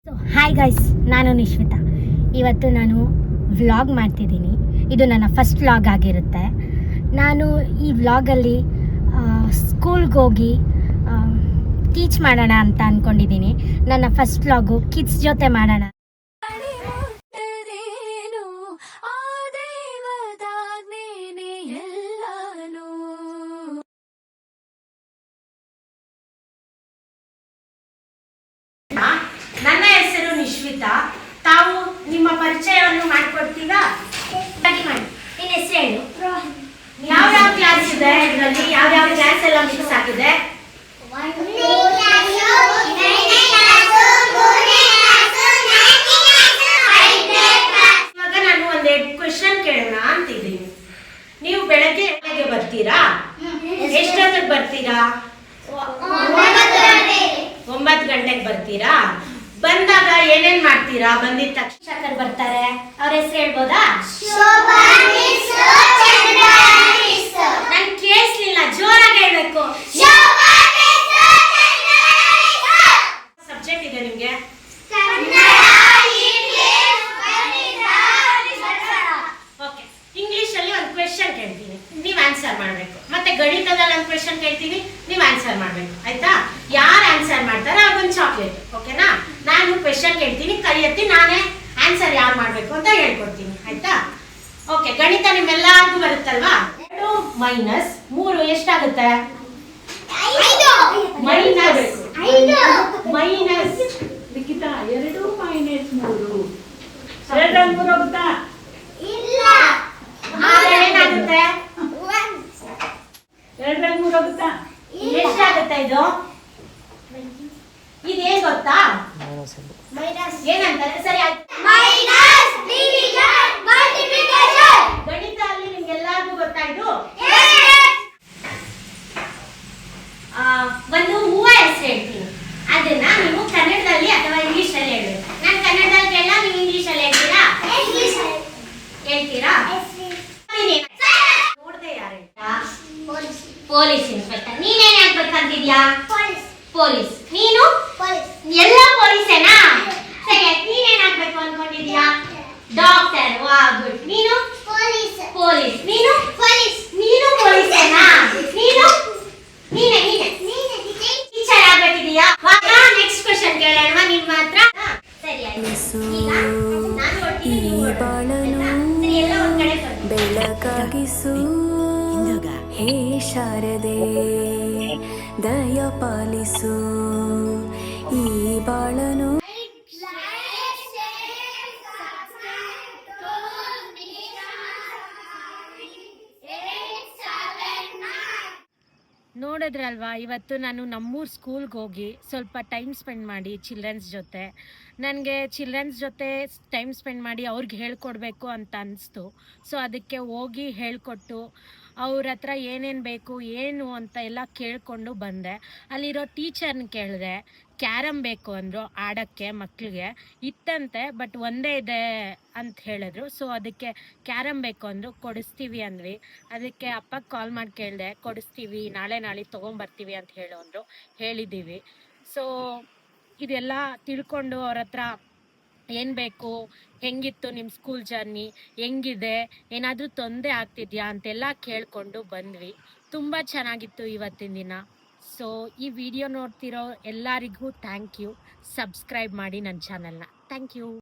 So hi guys, ನಾನು ನಿಶ್ವಿತಾ. ಇವತ್ತು ನಾನು ವ್ಲಾಗ್ ಮಾಡ್ತಿದ್ದೀನಿ. ಇದು ನನ್ನ ಫಸ್ಟ್ ವ್ಲಾಗ್ ಆಗಿರುತ್ತೆ. ನಾನು ಈ ವ್ಲಾಗಲ್ಲಿ ಸ್ಕೂಲ್ಗೆ ಹೋಗಿ ಟೀಚ್ ಮಾಡೋಣ ಅಂತ ಅಂದ್ಕೊಂಡಿದ್ದೀನಿ. ನನ್ನ ಫಸ್ಟ್ ವ್ಲಾಗು ಕಿಡ್ಸ್ ಜೊತೆ ಮಾಡೋಣ. ನನ್ನ ಹೆಸರು ನಿಶ್ವಿತಾ. ತಾವು ನಿಮ್ಮ ಪರಿಚಯವನ್ನು ಮಾಡಿಕೊಡ್ತೀರಾ? ಮಾಡಿ. ನಿನ್ನ ಹೆಸರು ಹೇಳು. ಯಾವ್ಯಾವ ಕ್ಲಾಸ್ ಇದೆ ಇದರಲ್ಲಿ? ಯಾವ್ಯಾವ ಕ್ಲಾಸ್ ಎಲ್ಲ ಮಿಕ್ಸ್ ಆಗಿದೆ? ಇವಾಗ ನಾನು ಒಂದೆರಡು ಕ್ವೆಶನ್ ಕೇಳೋಣ ಅಂತಿದ್ದೀನಿ. ನೀವು ಬೆಳಗ್ಗೆ ಬರ್ತೀರಾ? ಎಷ್ಟೊತ್ತಿಗೆ ಬರ್ತೀರಾ? 9 ಗಂಟೆಗೆ ಬರ್ತೀರಾ? ಬಂದಾಗ ಏನೇನ್ ಮಾಡ್ತೀರಾ? ಬಂದಿದ ತಕ್ಷಣ ಶಿಕ್ಷಕರು ಬರ್ತಾರೆ, ಅವ್ರ ಹೆಸರು ಹೇಳ್ಬೋದಾ? ನನ್ ಕೇಳಿಸ್ಲಿಲ್ಲ, ಜೋರಾಗಿ ಹೇಳ್ಬೇಕು. ಸಬ್ಜೆಕ್ಟ್ ಇದೆ ನಿಮ್ಗೆ? ಓಕೆ, ಇಂಗ್ಲಿಷ್ ಅಲ್ಲಿ ಒಂದು ಕ್ವೆಶನ್ ಕೇಳ್ತೀನಿ, ನೀವ್ ಆನ್ಸರ್ ಮಾಡ್ಬೇಕು. ಮತ್ತೆ ಗಣಿತದಲ್ಲಿ ಒಂದು ಕ್ವೆಶನ್ ಕೇಳ್ತೀನಿ, ನೀವ್ ಆನ್ಸರ್ ಮಾಡ್ಬೇಕು. ಆಯ್ತಾ? ಯಾರು ಆನ್ಸರ್ ಮಾಡ್ತಾರೆ ಅವ್ರಿಗೊಂದು ಚಾಕ್ಲೇಟ್. ಓಕೆನಾ? ನಾನು ಕ್ವೆಶನ್ ಕೇಳ್ತೀನಿ, ಕೈ ಎತ್ತಿ ನಾನೇ ಆನ್ಸರ್ ಯಾರು ಮಾಡ್ಬೇಕು ಅಂತ ಹೇಳ್ಕೊಡ್ತೀನಿ. ಆಯ್ತಾ? ಓಕೆ, ಗಣಿತ ನಿಮ್ಮೆಲ್ಲರಿಗೂ ಬರುತ್ತಲ್ವಾ? 2 ಮೈನಸ್ 3 ಎಷ್ಟಾಗುತ್ತೆ? ಮೈನಸ್ ಲಿಖಿತ 2 ಮೈನಸ್ 3 2 ಹೋಗುತ್ತಾ? ಏನಾಗುತ್ತೆ? 2 ಹೋಗುತ್ತಾ? ಎಷ್ಟಾಗುತ್ತೆ ಇದು? ಇದೇನ್ ಗೊತ್ತಾ? ಏನಂತಾರೆ? ಸರಿ ಆಯ್ತು. ಗಣಿತ ಅಲ್ಲಿ ನಿಮ್ಗೆಲ್ಲರಿಗೂ ಗೊತ್ತಾಯ್ತು. ಒಂದು ಹೂವ ಹೆಸರು ಹೇಳ್ತೀನಿ, ಅದನ್ನ ನೀವು ಕನ್ನಡದಲ್ಲಿ ಅಥವಾ ಇಂಗ್ಲಿಷ್ ಅಲ್ಲಿ ಹೇಳ್ಬೇಕು. ನಾನು ಕನ್ನಡದಲ್ಲಿ ಕೇಳ, ನೀವು ಇಂಗ್ಲಿಷ್ ಅಲ್ಲಿ ಹೇಳ್ತೀರಾ? ಹೇಳ್ತೀರಾ? ನೋಡ್ದೆ ಯಾರು? Police inspector. ನೀನೇನ್ ಆಗ್ಬೇಕಂತಿದ್ಯಾ? ಪೊಲೀಸ್. ನೀನು? ಎಲ್ಲ ಪೊಲೀಸೇನಾ? ಸರಿ, ನೀನೇನ್ ಆಗ್ಬೇಕು ಅನ್ಕೊಂಡಿದ್ಯಾ? ಡಾಕ್ಟರ್. ವಾ, ಗುಡ್. ನೀನು? ಪೊಲೀಸ್. ನೀನು? ನೀನು ಪೊಲೀಸೇನಾ? ನೀನು? ನೀನೇ ಟೀಚರ್ ಆಗ್ಬೇಕಿದೀಯಾ? ನೆಕ್ಸ್ಟ್ ಕ್ವೆಶನ್ ಕೇಳೋಣ ನಿಮ್ಮ ಹತ್ರ. ಸರಿ ಆಯ್ತು. ಈಗ ನಾನು ಹೊರಟಿದ್ದೀನಿ, ನೀವು ಸರಿ, ಎಲ್ಲ ಒಂದ್ ಕಡೆ ಬೆಳಕಾಗಿಸು ಹೇ ಶಾರದೆ, ದಯ ಪಾಲಿಸು ಈ ಬಾಳನು. ನೋಡಿದ್ರಲ್ವಾ, ಇವತ್ತು ನಾನು ನಮ್ಮೂರು ಸ್ಕೂಲ್ಗೆ ಹೋಗಿ ಸ್ವಲ್ಪ ಟೈಮ್ ಸ್ಪೆಂಡ್ ಮಾಡಿ ಚಿಲ್ಡ್ರನ್ಸ್ ಜೊತೆ, ನನಗೆ ಚಿಲ್ಡ್ರನ್ಸ್ ಜೊತೆ ಟೈಮ್ ಸ್ಪೆಂಡ್ ಮಾಡಿ ಅವ್ರಿಗೆ ಹೇಳ್ಕೊಡ್ಬೇಕು ಅಂತ ಅನಿಸ್ತು. ಸೊ ಅದಕ್ಕೆ ಹೋಗಿ ಹೇಳ್ಕೊಟ್ಟು ಅವ್ರ ಹತ್ರ ಏನೇನು ಬೇಕು ಏನು ಅಂತ ಎಲ್ಲ ಕೇಳಿಕೊಂಡು ಬಂದೆ. ಅಲ್ಲಿರೋ ಟೀಚರ್ನ ಕೇಳಿದೆ, ಕ್ಯಾರಮ್ ಬೇಕು ಅಂದರು ಆಡೋಕ್ಕೆ ಮಕ್ಕಳಿಗೆ. ಇತ್ತಂತೆ, ಬಟ್ ಒಂದೇ ಇದೆ ಅಂತ ಹೇಳಿದ್ರು. ಸೊ ಅದಕ್ಕೆ ಕ್ಯಾರಮ್ ಬೇಕು ಅಂದರು, ಕೊಡಿಸ್ತೀವಿ ಅಂದ್ವಿ. ಅದಕ್ಕೆ ಅಪ್ಪಗೆ ಕಾಲ್ ಮಾಡಿ ಕೇಳಿದೆ, ಕೊಡಿಸ್ತೀವಿ, ನಾಳೆ ತೊಗೊಂಬರ್ತೀವಿ ಅಂತ ಅಂದರು. ಹೇಳಿದ್ದೀವಿ. ಸೊ ಇದೆಲ್ಲ ತಿಳ್ಕೊಂಡು ಅವ್ರ ಹತ್ರ ಏನು ಬೇಕು, ಹೆಂಗಿತ್ತು ನಿಮ್ಮ ಸ್ಕೂಲ್ ಜರ್ನಿ, ಹೆಂಗಿದೆ, ಏನಾದರೂ ತೊಂದರೆ ಆಗ್ತಿದ್ಯಾ ಅಂತೆಲ್ಲ ಕೇಳಿಕೊಂಡು ಬಂದ್ವಿ. ತುಂಬ ಚೆನ್ನಾಗಿತ್ತು ಇವತ್ತಿನ ದಿನ. ಸೊ ಈ ವಿಡಿಯೋ ನೋಡ್ತಿರೋ ಎಲ್ಲರಿಗೂ ಥ್ಯಾಂಕ್ ಯು. ಸಬ್ಸ್ಕ್ರೈಬ್ ಮಾಡಿ ನನ್ನ ಚಾನಲ್ನ. Thank you.